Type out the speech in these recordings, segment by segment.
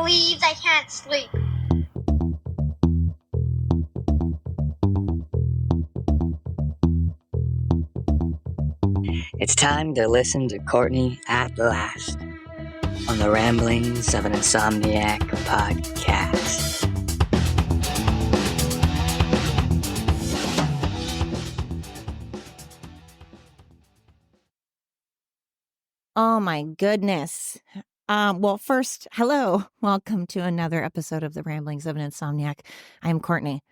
believes I can't sleep. It's time to listen to Courtney at last on the Ramblings of an Insomniac podcast. Oh my goodness. Well, first, hello. Welcome to another episode of the Ramblings of an Insomniac. I'm Courtney.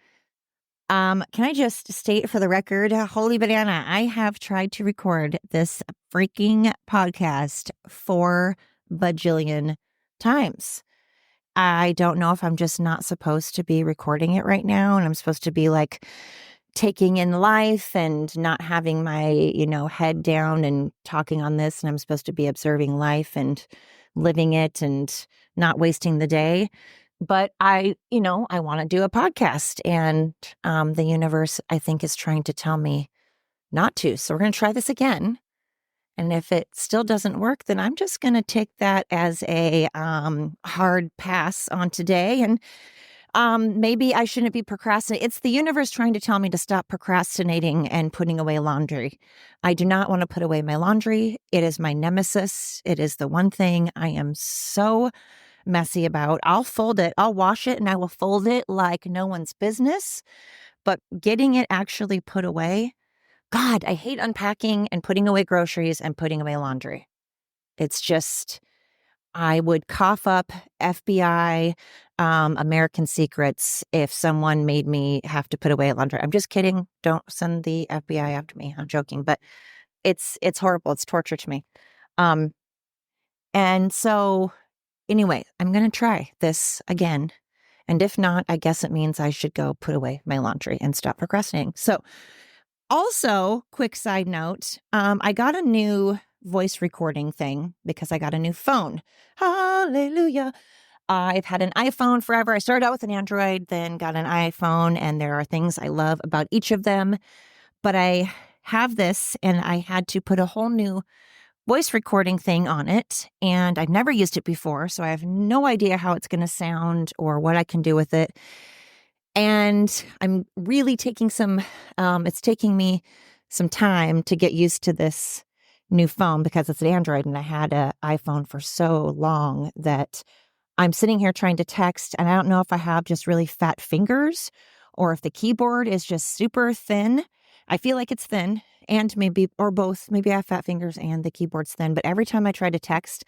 Can I just state for the record, holy banana, I have tried to record this freaking podcast 4 bajillion times. I don't know if I'm just not supposed to be recording it right now, and I'm supposed to be like taking in life and not having my, head down and talking on this. And I'm supposed to be observing life and living it and not wasting the day. But I want to do a podcast, and the universe, I think, is trying to tell me not to. So we're going to try this again. And if it still doesn't work, then I'm just going to take that as a hard pass on today. And maybe I shouldn't be procrastinating. It's the universe trying to tell me to stop procrastinating and putting away laundry. I do not want to put away my laundry. It is my nemesis. It is the one thing I am so messy about. I'll fold it. I'll wash it and I will fold it like no one's business. But getting it actually put away, God, I hate unpacking and putting away groceries and putting away laundry. It's just, I would cough up FBI, American Secrets if someone made me have to put away laundry. I'm just kidding. Don't send the FBI after me. I'm joking, but it's horrible. It's torture to me. And so anyway, I'm going to try this again. And if not, I guess it means I should go put away my laundry and stop procrastinating. So also, quick side note, I got a new voice recording thing because I got a new phone. Hallelujah. I've had an iPhone forever. I started out with an Android, then got an iPhone, and there are things I love about each of them. But I have this, and I had to put a whole new voice recording thing on it, and I've never used it before, so I have no idea how it's going to sound or what I can do with it. And I'm really taking it's taking me some time to get used to this new phone because it's an Android, and I had an iPhone for so long that I'm sitting here trying to text, and I don't know if I have just really fat fingers or if the keyboard is just super thin. I feel like it's thin, and maybe, or both. Maybe I have fat fingers and the keyboard's thin, but every time I try to text,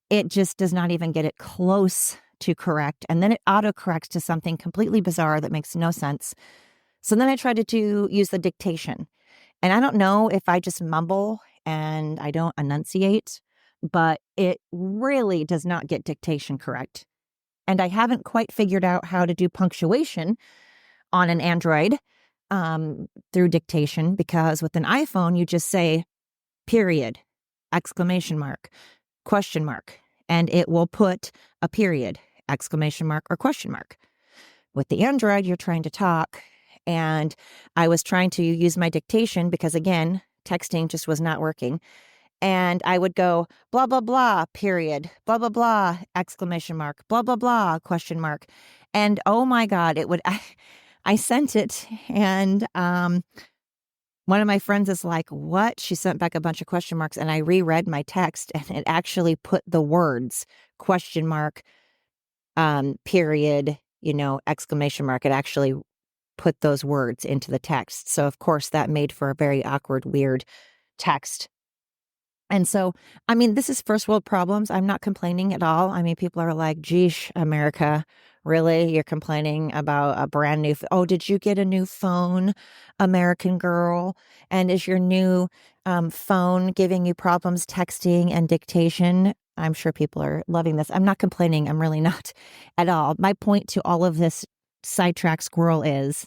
it just does not even get it close to correct. And then it autocorrects to something completely bizarre that makes no sense. So then I tried to use the dictation. And I don't know if I just mumble and I don't enunciate, but it really does not get dictation correct. And I haven't quite figured out how to do punctuation on an Android through dictation, because with an iPhone, you just say period, exclamation mark, question mark, and it will put a period, exclamation mark, or question mark. With the Android, you're trying to talk, and I was trying to use my dictation because, again, texting just was not working. And I would go, blah, blah, blah, period, blah, blah, blah, exclamation mark, blah, blah, blah, question mark. And oh my God, I sent it, and one of my friends is like, what? She sent back a bunch of question marks, and I reread my text, and it actually put the words question mark, period, exclamation mark. It actually put those words into the text. So, of course, that made for a very awkward, weird text. And so, I mean, this is first world problems. I'm not complaining at all. I mean, people are like, geesh, America, really? You're complaining about a brand new, oh, did you get a new phone, American girl? And is your new phone giving you problems texting and dictation? I'm sure people are loving this. I'm not complaining. I'm really not at all. My point to all of this sidetrack squirrel is,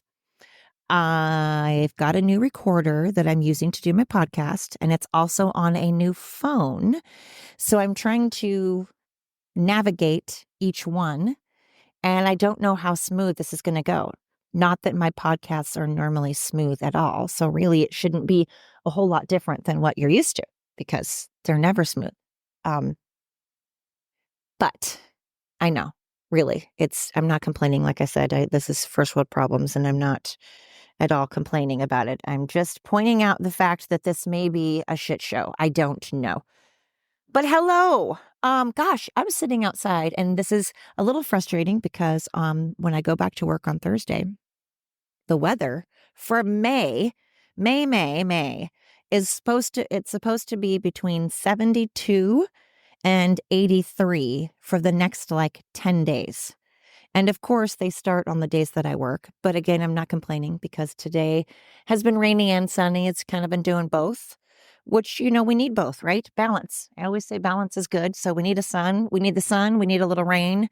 I've got a new recorder that I'm using to do my podcast, and it's also on a new phone. So I'm trying to navigate each one, and I don't know how smooth this is going to go. Not that my podcasts are normally smooth at all. So really, it shouldn't be a whole lot different than what you're used to, because they're never smooth. But I know Really, I'm not complaining. Like I said, this is first world problems, and I'm not at all complaining about it. I'm just pointing out the fact that this may be a shit show. I don't know. But hello. Gosh, I was sitting outside, and this is a little frustrating because when I go back to work on Thursday, the weather for May is supposed to be between 72 and 83 for the next like 10 days. And of course, they start on the days that I work. But again, I'm not complaining because today has been rainy and sunny. It's kind of been doing both, which, we need both, right? Balance. I always say balance is good. So we need a sun. We need the sun. We need a little rain.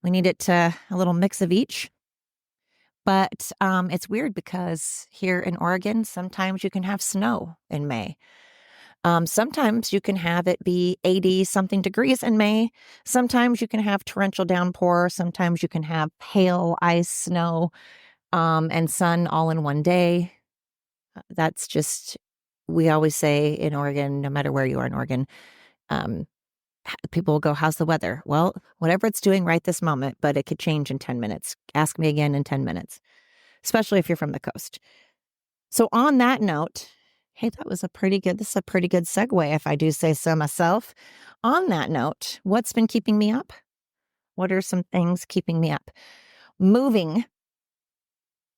We need a little mix of each. But it's weird because here in Oregon, sometimes you can have snow in May. Sometimes you can have it be 80 something degrees in May. Sometimes you can have torrential downpour. Sometimes you can have hail, ice, snow, and sun all in one day. That's just, we always say in Oregon, no matter where you are in Oregon, people will go, how's the weather? Well, whatever it's doing right this moment, but it could change in 10 minutes. Ask me again in 10 minutes, especially if you're from the coast. So on that note, hey, this is a pretty good segue, if I do say so myself. On that note, what's been keeping me up? What are some things keeping me up? Moving.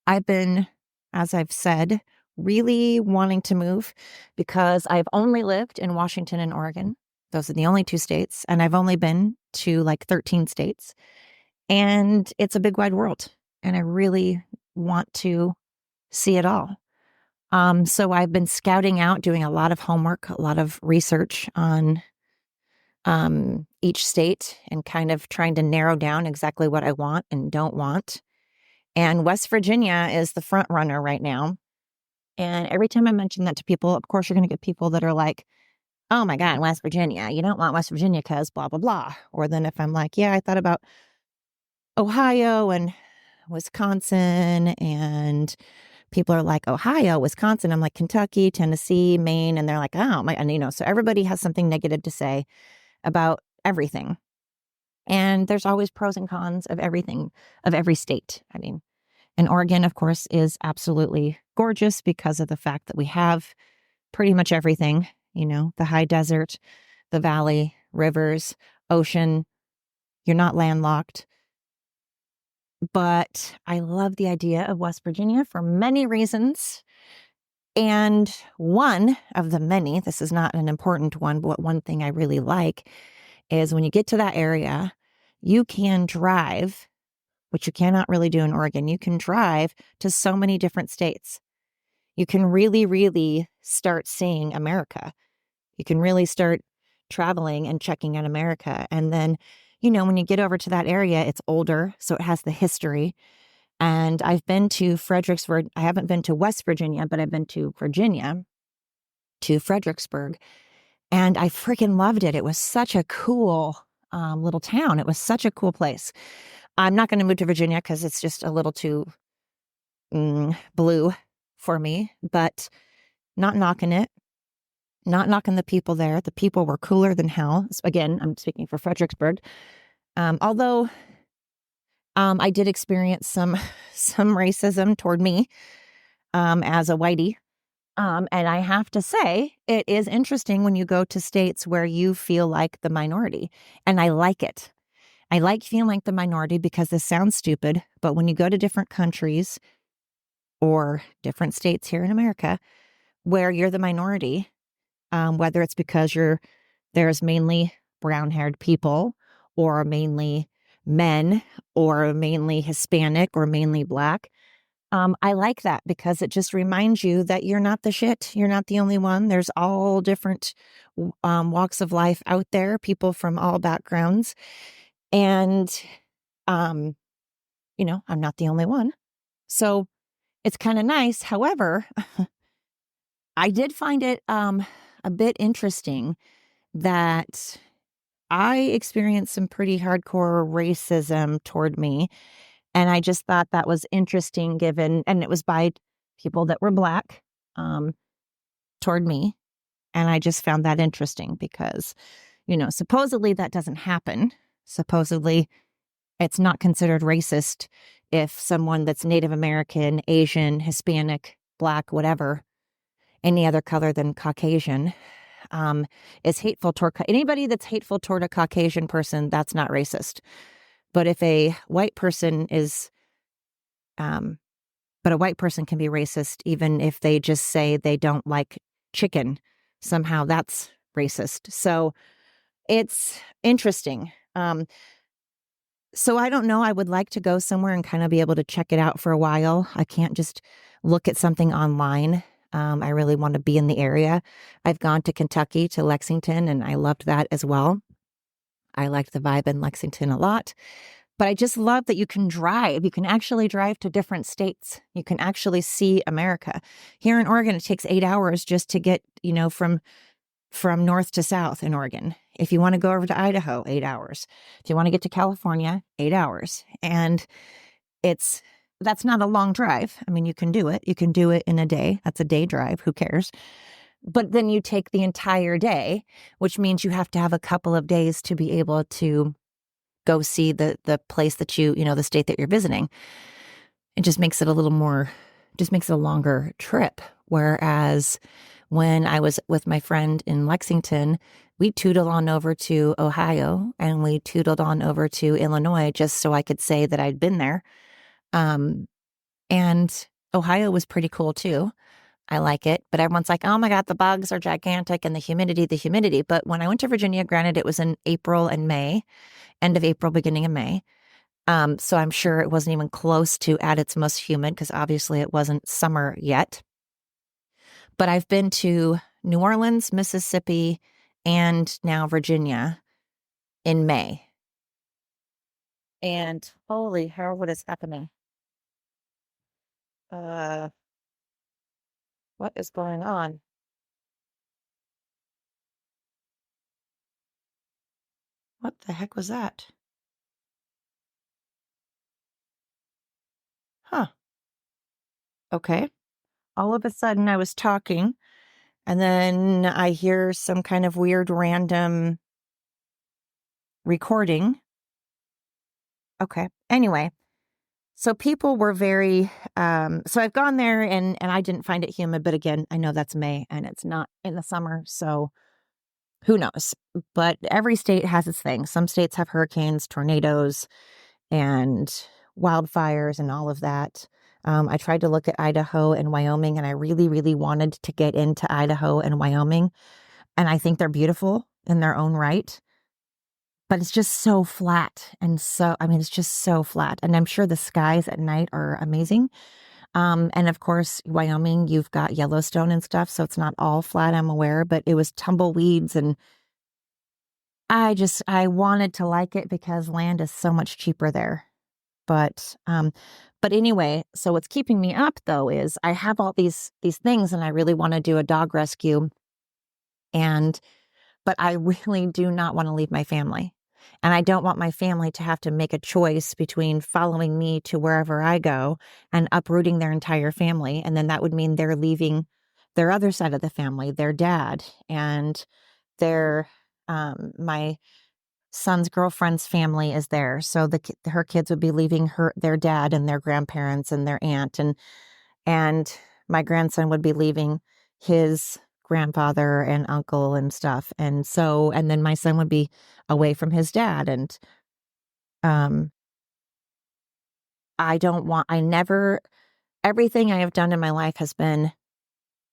I've been, as I've said, really wanting to move because I've only lived in Washington and Oregon. Those are the only two states. And I've only been to like 13 states. And it's a big wide world. And I really want to see it all. So I've been scouting out, doing a lot of homework, a lot of research on each state and kind of trying to narrow down exactly what I want and don't want. And West Virginia is the front runner right now. And every time I mention that to people, of course, you're going to get people that are like, oh my God, West Virginia, you don't want West Virginia because blah, blah, blah. Or then if I'm like, yeah, I thought about Ohio and Wisconsin, and people are like, Ohio, Wisconsin. I'm like, Kentucky, Tennessee, Maine. And they're like, oh my, and so everybody has something negative to say about everything. And there's always pros and cons of everything, of every state. I mean, and Oregon, of course, is absolutely gorgeous because of the fact that we have pretty much everything, the high desert, the valley, rivers, ocean. You're not landlocked. But I love the idea of West Virginia for many reasons. And one of the many, this is not an important one, but one thing I really like is when you get to that area, you can drive, which you cannot really do in Oregon. You can drive to so many different states. You can really, really start seeing America. You can really start traveling and checking out America. And then, when you get over to that area, it's older, so it has the history. And I've been to Fredericksburg. I haven't been to West Virginia, but I've been to Virginia, to Fredericksburg. And I freaking loved it. It was such a cool little town. It was such a cool place. I'm not going to move to Virginia because it's just a little too blue for me, but not knocking it. Not knocking the people there. The people were cooler than hell. Again, I'm speaking for Fredericksburg. Although I did experience some racism toward me as a whitey. And I have to say, it is interesting when you go to states where you feel like the minority. And I like it. I like feeling like the minority because this sounds stupid, but when you go to different countries or different states here in America where you're the minority, whether it's because there's mainly brown-haired people or mainly men or mainly Hispanic or mainly Black. I like that because it just reminds you that you're not the shit. You're not the only one. There's all different walks of life out there, people from all backgrounds. And, I'm not the only one. So it's kind of nice. However, I did find it a bit interesting that I experienced some pretty hardcore racism toward me. And I just thought that was interesting and it was by people that were Black toward me. And I just found that interesting because, supposedly that doesn't happen. Supposedly It's not considered racist if someone that's Native American, Asian, Hispanic, Black, whatever, any other color than Caucasian, is hateful toward anybody that's hateful toward a Caucasian person. That's not racist. But if a white person is, but a white person can be racist even if they just say they don't like chicken. Somehow that's racist. So it's interesting. So I don't know. I would like to go somewhere and kind of be able to check it out for a while. I can't just look at something online. I really want to be in the area. I've gone to Kentucky, to Lexington, and I loved that as well. I liked the vibe in Lexington a lot. But I just love that you can drive. You can actually drive to different states. You can actually see America. Here in Oregon, it takes 8 hours just to get, from north to south in Oregon. If you want to go over to Idaho, 8 hours. If you want to get to California, 8 hours. And that's not a long drive. I mean, you can do it. You can do it in a day. That's a day drive. Who cares? But then you take the entire day, which means you have to have a couple of days to be able to go see the place that the state that you're visiting. It just makes it a longer trip. Whereas when I was with my friend in Lexington, we tootled on over to Ohio and we tootled on over to Illinois just so I could say that I'd been there. And Ohio was pretty cool too. I like it, but everyone's like, oh my God, the bugs are gigantic and the humidity. But when I went to Virginia, granted, it was in April and May, end of April, beginning of May. So I'm sure it wasn't even close to at its most humid because obviously it wasn't summer yet. But I've been to New Orleans, Mississippi, and now Virginia in May. And holy hell, what is happening? What is going on? What the heck was that? Huh. Okay. All of a sudden I was talking and then I hear some kind of weird random recording. Okay. Anyway, so people were very, so I've gone there and I didn't find it humid, but again, I know that's May and it's not in the summer. So who knows? But every state has its thing. Some states have hurricanes, tornadoes, and wildfires and all of that. I tried to look at Idaho and Wyoming, and I really, really wanted to get into Idaho and Wyoming. And I think they're beautiful in their own right. But it's just so flat. It's just so flat. And I'm sure the skies at night are amazing. And of course, Wyoming, you've got Yellowstone and stuff. So it's not all flat, I'm aware, but it was tumbleweeds. And I wanted to like it because land is so much cheaper there. But anyway, so what's keeping me up though is I have all these things and I really want to do a dog rescue. But I really do not want to leave my family. And I don't want my family to have to make a choice between following me to wherever I go and uprooting their entire family. And then that would mean they're leaving their other side of the family, their dad and my son's girlfriend's family is there. So her kids would be leaving their dad and their grandparents and their aunt and my grandson would be leaving his grandfather and uncle and stuff. And then my son would be away from his dad. And everything I have done in my life has been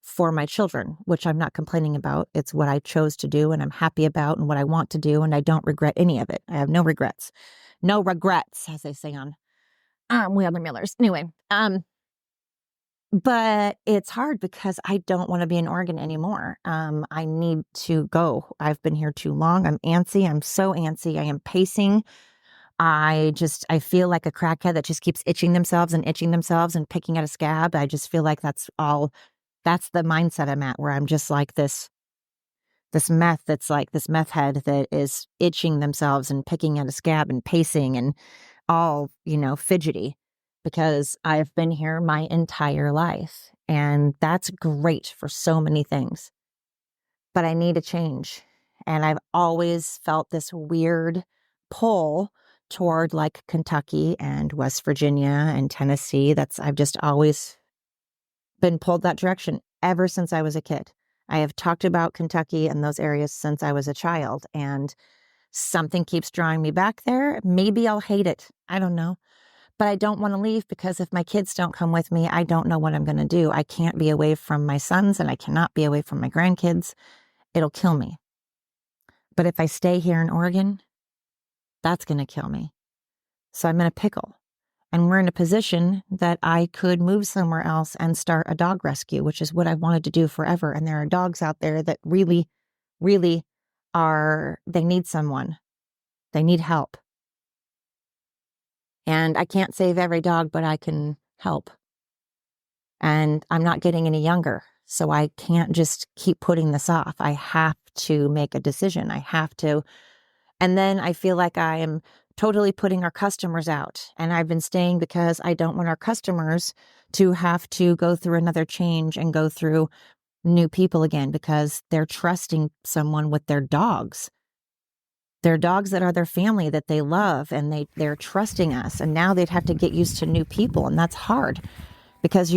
for my children, which I'm not complaining about. It's what I chose to do and I'm happy about and what I want to do. And I don't regret any of it. I have no regrets, as they say on We Other Millers. Anyway, but it's hard because I don't want to be in Oregon anymore. I need to go. I've been here too long. I'm antsy. I'm so antsy. I am pacing. I feel like a crackhead that just keeps itching themselves and picking at a scab. I just feel like that's the mindset I'm at, where I'm just like this meth head that is itching themselves and picking at a scab and pacing and all, fidgety, because I've been here my entire life. And that's great for so many things. But I need a change. And I've always felt this weird pull toward like Kentucky and West Virginia and Tennessee. I've just always been pulled that direction ever since I was a kid. I have talked about Kentucky and those areas since I was a child, and something keeps drawing me back there. Maybe I'll hate it. I don't know. But I don't want to leave because if my kids don't come with me, I don't know what I'm going to do. I can't be away from my sons and I cannot be away from my grandkids. It'll kill me. But if I stay here in Oregon, that's going to kill me. So I'm in a pickle. And we're in a position that I could move somewhere else and start a dog rescue, which is what I wanted to do forever. And there are dogs out there that really, really they need someone. They need help. And I can't save every dog, but I can help. And I'm not getting any younger, so I can't just keep putting this off. I have to make a decision. I have to. And then I feel like I am totally putting our customers out. And I've been staying because I don't want our customers to have to go through another change and go through new people again because they're trusting someone with their dogs. They're dogs that are their family that they love, and they're trusting us. And now they'd have to get used to new people. And that's hard because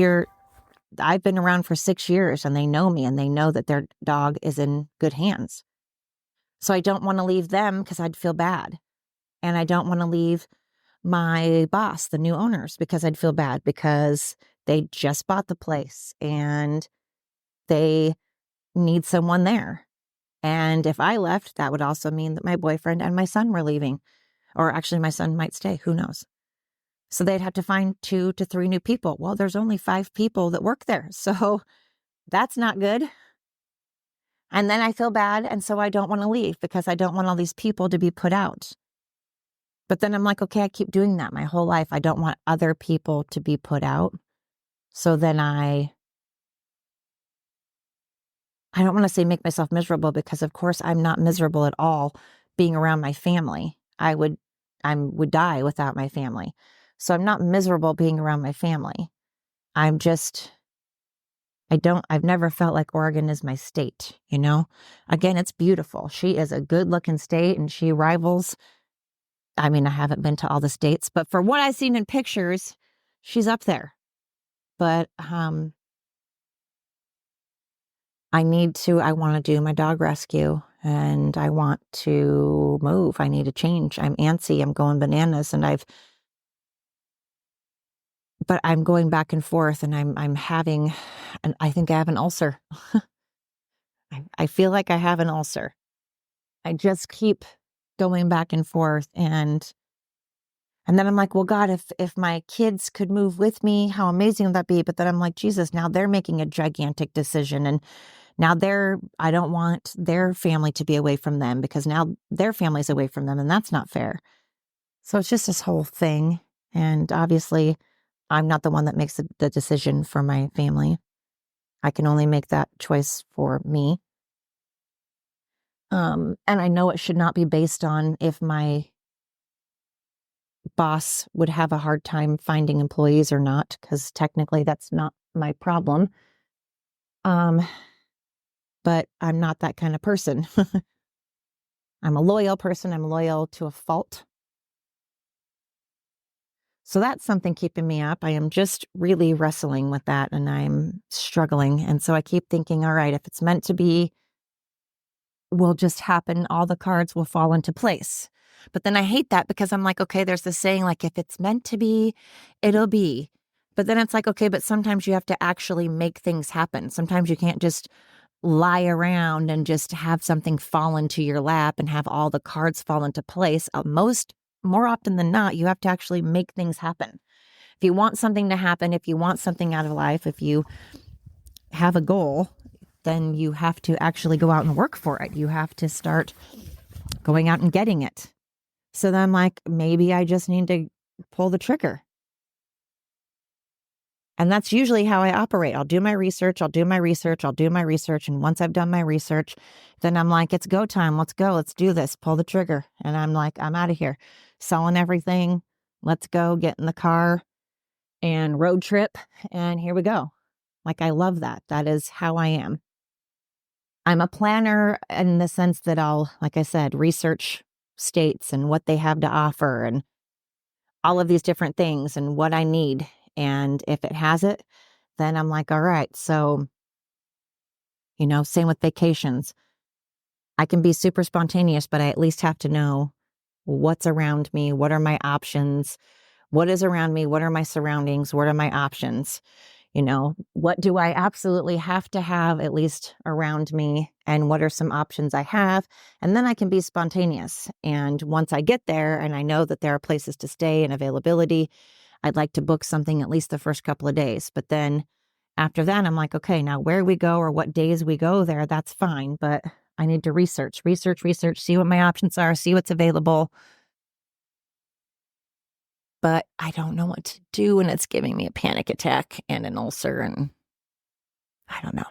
I've been around for 6 years and they know me and they know that their dog is in good hands. So I don't want to leave them because I'd feel bad. And I don't want to leave my boss, the new owners, because I'd feel bad because they just bought the place and they need someone there. And if I left, that would also mean that my boyfriend and my son were leaving. Or actually, my son might stay. Who knows? So they'd have to find 2 to 3 new people. Well, there's only 5 people that work there. So that's not good. And then I feel bad. And so I don't want to leave because I don't want all these people to be put out. But then I'm like, okay, I keep doing that my whole life. I don't want other people to be put out. So then I don't want to say make myself miserable because of course I'm not miserable at all being around my family. I would die without my family. So I'm not miserable being around my family. I've never felt like Oregon is my state, you know? Again, it's beautiful. She is a good looking state and she rivals. I mean, I haven't been to all the states, but for what I've seen in pictures, she's up there. But, I want to do my dog rescue and I want to move. I need to change. I'm antsy. I'm going bananas but I'm going back and forth and I think I have an ulcer. I feel like I have an ulcer. I just keep going back and forth and then I'm like, well, God, if my kids could move with me, how amazing would that be? But then I'm like, Jesus, now they're making a gigantic decision. And now I don't want their family to be away from them because now their family's away from them. And that's not fair. So it's just this whole thing. And obviously I'm not the one that makes the decision for my family. I can only make that choice for me. And I know it should not be based on if my boss would have a hard time finding employees or not, because technically that's not my problem. But I'm not that kind of person. I'm a loyal person. I'm loyal to a fault. So that's something keeping me up. I am just really wrestling with that and I'm struggling. And so I keep thinking, all right, if it's meant to be, will just happen. All the cards will fall into place. But then I hate that because I'm like, okay, there's this saying like, if it's meant to be, it'll be. But then it's like, okay, but sometimes you have to actually make things happen. Sometimes you can't just lie around and just have something fall into your lap and have all the cards fall into place. More often than not, you have to actually make things happen. If you want something to happen, if you want something out of life, if you have a goal, then you have to actually go out and work for it. You have to start going out and getting it. So then I'm like, maybe I just need to pull the trigger. And that's usually how I operate. I'll do my research. And once I've done my research, then I'm like, it's go time. Let's go. Let's do this. Pull the trigger. And I'm like, I'm out of here. Selling everything. Let's go. Get in the car and road trip. And here we go. Like, I love that. That is how I am. I'm a planner in the sense that I'll, like I said, research states and what they have to offer and all of these different things and what I need. And if it has it, then I'm like, all right. So, same with vacations. I can be super spontaneous, but I at least have to know what's around me. What are my options? What is around me? What are my surroundings? What are my options? What do I absolutely have to have at least around me? And what are some options I have? And then I can be spontaneous. And once I get there and I know that there are places to stay and availability, I'd like to book something at least the first couple of days. But then after that, I'm like, okay, now where we go or what days we go there, that's fine. But I need to research, see what my options are, see what's available. But I don't know what to do, and it's giving me a panic attack and an ulcer, and I don't know.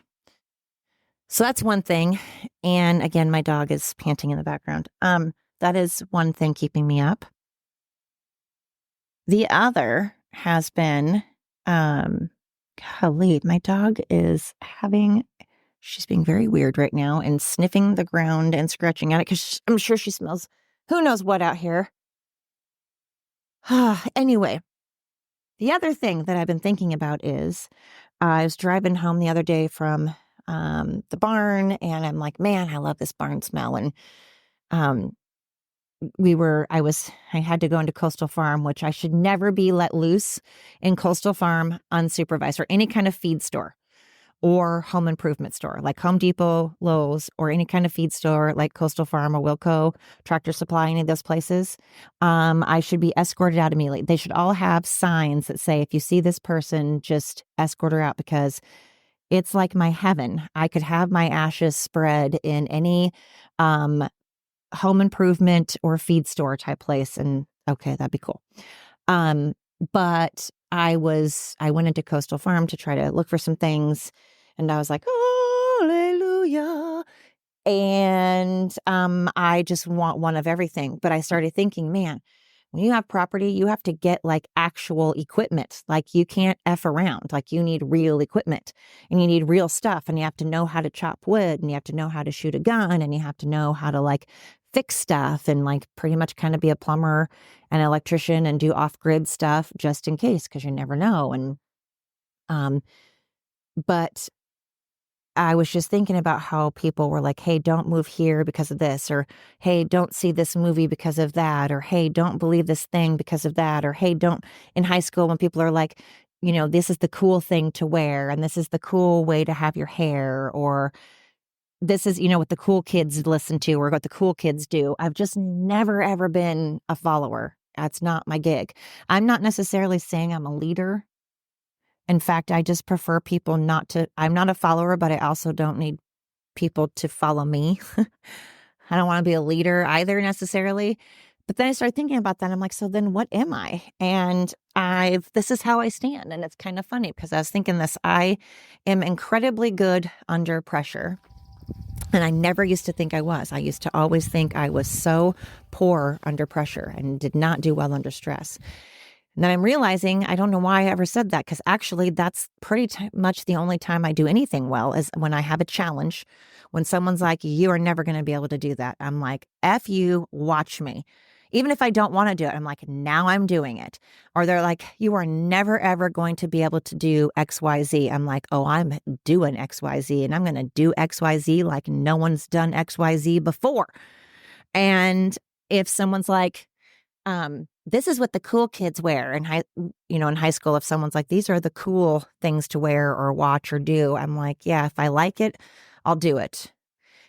So that's one thing. And again, my dog is panting in the background. That is one thing keeping me up. The other has been, golly, my dog is she's being very weird right now and sniffing the ground and scratching at it because I'm sure she smells who knows what out here. Anyway, the other thing that I've been thinking about is I was driving home the other day from the barn, and I'm like, man, I love this barn smell. And I had to go into Coastal Farm, which I should never be let loose in Coastal Farm unsupervised, or any kind of feed store or home improvement store like Home Depot, Lowe's, or any kind of feed store like Coastal Farm or Wilco, Tractor Supply, any of those places. I should be escorted out immediately. They should all have signs that say, if you see this person, just escort her out, because it's like my heaven. I could have my ashes spread in any home improvement or feed store type place, and okay, that'd be cool. But I went into Coastal Farm to try to look for some things, and I was like, hallelujah. And I just want one of everything. But I started thinking, man, when you have property, you have to get like actual equipment. Like you can't F around. Like you need real equipment and you need real stuff, and you have to know how to chop wood, and you have to know how to shoot a gun, and you have to know how to like fix stuff and like pretty much kind of be a plumber and electrician and do off-grid stuff just in case, because you never know. And but I was just thinking about how people were like, hey, don't move here because of this, or hey, don't see this movie because of that, or hey, don't believe this thing because of that, or hey, don't, in high school when people are like, this is the cool thing to wear, and this is the cool way to have your hair, or this is, what the cool kids listen to or what the cool kids do. I've just never, ever been a follower. That's not my gig. I'm not necessarily saying I'm a leader. In fact, I just prefer people I'm not a follower, but I also don't need people to follow me. I don't want to be a leader either necessarily. But then I started thinking about that. I'm like, so then what am I? And this is how I stand. And it's kind of funny because I was thinking this, I am incredibly good under pressure. And I never used to think I was. I used to always think I was so poor under pressure and did not do well under stress. And then I'm realizing I don't know why I ever said that, because actually that's pretty much the only time I do anything well is when I have a challenge. When someone's like, you are never going to be able to do that. I'm like, F you, watch me. Even if I don't want to do it, I'm like, now I'm doing it. Or they're like, you are never, ever going to be able to do XYZ. I'm like, oh, I'm doing XYZ, and I'm going to do XYZ like no one's done XYZ before. And if someone's like, this is what the cool kids wear in high school, if someone's like, these are the cool things to wear or watch or do, I'm like, yeah, if I like it, I'll do it.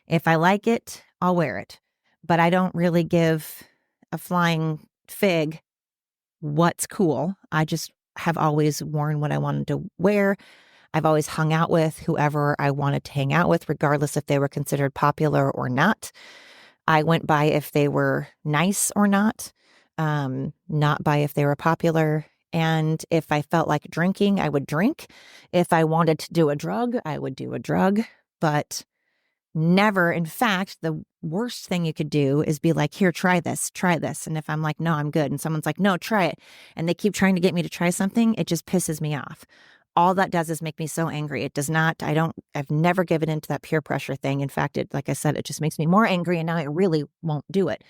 If I like it, I'll wear it. But I don't really give a flying fig what's cool. I just have always worn what I wanted to wear. I've always hung out with whoever I wanted to hang out with, regardless if they were considered popular or not. I went by if they were nice or not by if they were popular. And if I felt like drinking, I would drink. If I wanted to do a drug, I would do a drug. But never, in fact, the worst thing you could do is be like, here, try this. And if I'm like, no, I'm good, and someone's like, no, try it, and they keep trying to get me to try something, it just pisses me off. All that does is make me so angry. It does not, I've never given into that peer pressure thing. In fact, like I said, it just makes me more angry, and now I really won't do it.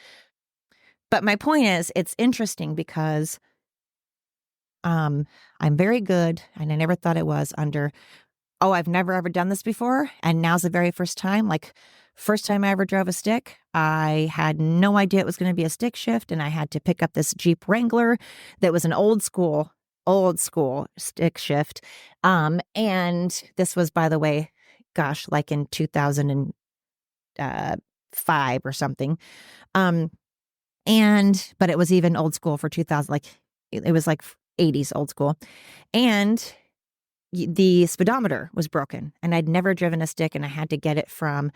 But my point is, it's interesting because I'm very good, and I never thought I was under, I've never ever done this before. And now's the very first time. Like, first time I ever drove a stick, I had no idea it was going to be a stick shift. And I had to pick up this Jeep Wrangler that was an old school stick shift. And this was, by the way, gosh, like in 2005 or something. But it was even old school for 2000, like it was like 80s old school. And the speedometer was broken, and I'd never driven a stick, and I had to get it from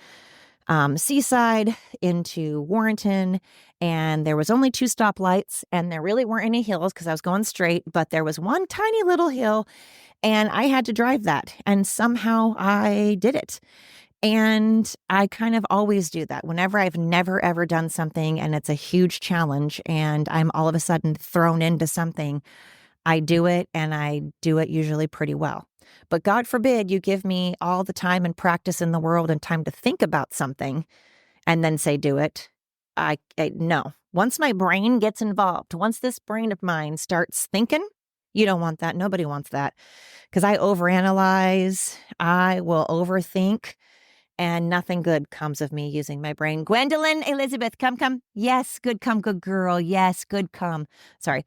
Seaside into Warrenton, and there was only 2 stoplights, and there really weren't any hills because I was going straight, but there was one tiny little hill, and I had to drive that, and somehow I did it. And I kind of always do that whenever I've never ever done something and it's a huge challenge and I'm all of a sudden thrown into something. I do it, and I do it usually pretty well. But God forbid you give me all the time and practice in the world and time to think about something and then say do it. No. Once my brain gets involved, once this brain of mine starts thinking, you don't want that. Nobody wants that, because I overanalyze. I will overthink, and nothing good comes of me using my brain. Gwendolyn, Elizabeth, come. Yes, good come, good girl. Yes, good come. Sorry.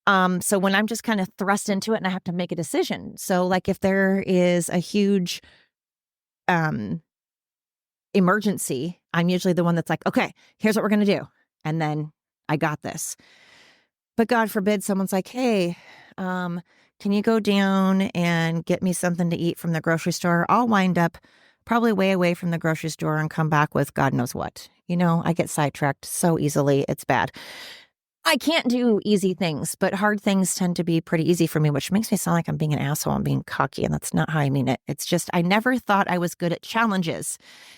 So when I'm just kind of thrust into it and I have to make a decision. So like if there is a huge emergency, I'm usually the one that's like, okay, here's what we're going to do. And then I got this. But God forbid someone's like, hey, can you go down and get me something to eat from the grocery store? I'll wind up probably way away from the grocery store and come back with God knows what. I get sidetracked so easily. It's bad. I can't do easy things, but hard things tend to be pretty easy for me, which makes me sound like I'm being an asshole and being cocky, and that's not how I mean it. It's just I never thought I was good at challenges,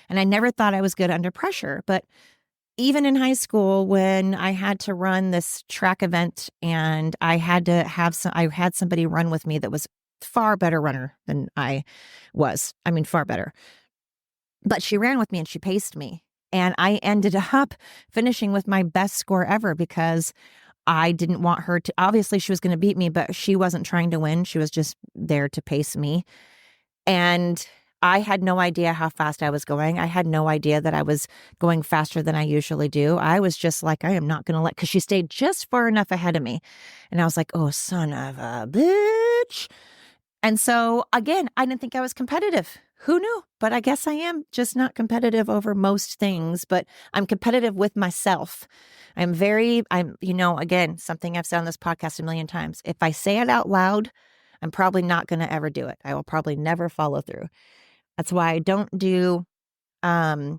and I never thought I was good under pressure. But even in high school, when I had to run this track event and I had somebody run with me that was far better runner than I was. I mean, far better. But she ran with me and she paced me. And I ended up finishing with my best score ever because I didn't want her to. Obviously, she was going to beat me, but she wasn't trying to win. She was just there to pace me. And I had no idea how fast I was going. I had no idea that I was going faster than I usually do. I was just like, I am not going to because she stayed just far enough ahead of me. And I was like, oh, son of a bitch. And so, again, I didn't think I was competitive. Who knew? But I guess I am just not competitive over most things, but I'm competitive with myself. Again, something I've said on this podcast a million times. If I say it out loud, I'm probably not going to ever do it. I will probably never follow through. That's why I don't do the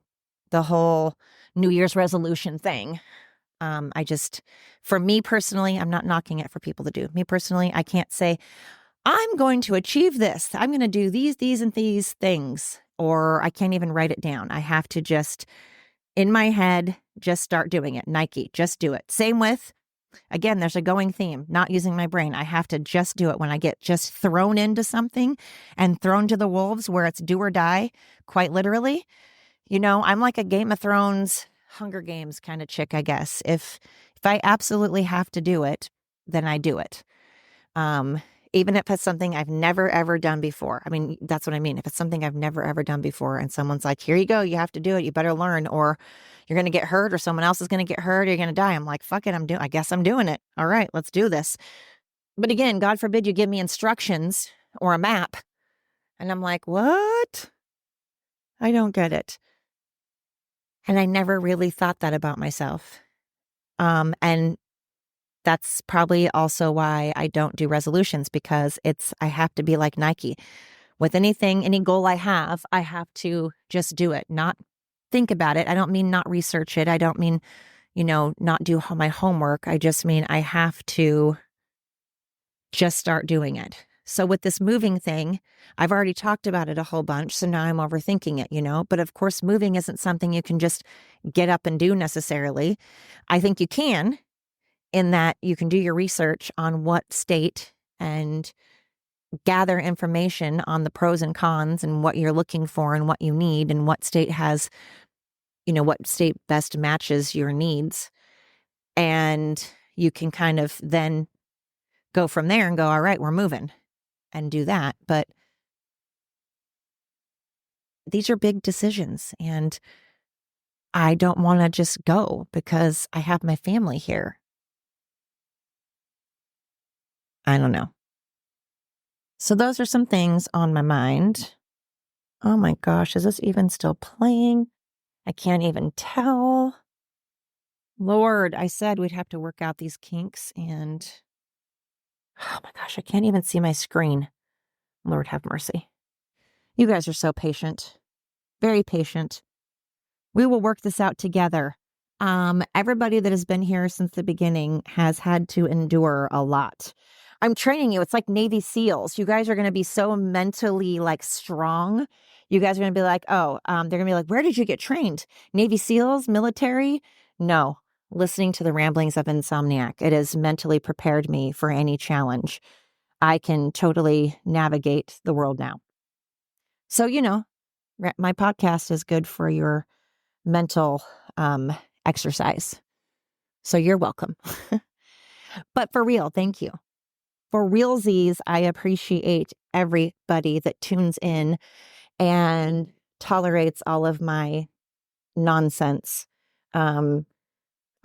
whole New Year's resolution thing. For me personally, I'm not knocking it for people to do. Me personally, I can't say, I'm going to achieve this. I'm going to do these, and these things. Or I can't even write it down. I have to just, in my head, just start doing it. Nike, just do it. Same with, again, there's a going theme, not using my brain. I have to just do it when I get just thrown into something and thrown to the wolves where it's do or die, quite literally. I'm like a Game of Thrones, Hunger Games kind of chick, I guess. If I absolutely have to do it, then I do it. Even if it's something I've never, ever done before. I mean, that's what I mean. If it's something I've never, ever done before and someone's like, here you go, you have to do it. You better learn, or you're going to get hurt, or someone else is going to get hurt, or you're going to die. I'm like, fuck it. I guess I'm doing it. All right, let's do this. But again, God forbid you give me instructions or a map. And I'm like, what? I don't get it. And I never really thought that about myself. And that's probably also why I don't do resolutions, because I have to be like Nike. With anything, any goal I have to just do it, not think about it. I don't mean not research it. I don't mean, not do my homework. I just mean I have to just start doing it. So with this moving thing, I've already talked about it a whole bunch. So now I'm overthinking it, but of course, moving isn't something you can just get up and do necessarily. I think you can, in that you can do your research on what state and gather information on the pros and cons and what you're looking for and what you need and what state has, what state best matches your needs. And you can kind of then go from there and go, all right, we're moving and do that. But these are big decisions, and I don't want to just go because I have my family here. I don't know. So those are some things on my mind. Oh my gosh, is this even still playing? I can't even tell. Lord, I said we'd have to work out these kinks, and oh my gosh, I can't even see my screen. Lord have mercy. You guys are so patient, very patient. We will work this out together. Everybody that has been here since the beginning has had to endure a lot. I'm training you. It's like Navy SEALs. You guys are going to be so mentally like strong. You guys are going to be like, oh, they're going to be like, where did you get trained? Navy SEALs, military? No, listening to the ramblings of Insomniac. It has mentally prepared me for any challenge. I can totally navigate the world now. So, my podcast is good for your mental exercise. So you're welcome. But for real, thank you. For realsies, I appreciate everybody that tunes in and tolerates all of my nonsense. I'm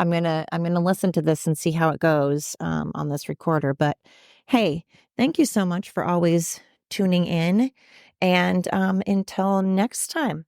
gonna listen to this and see how it goes on this recorder. But hey, thank you so much for always tuning in. And until next time.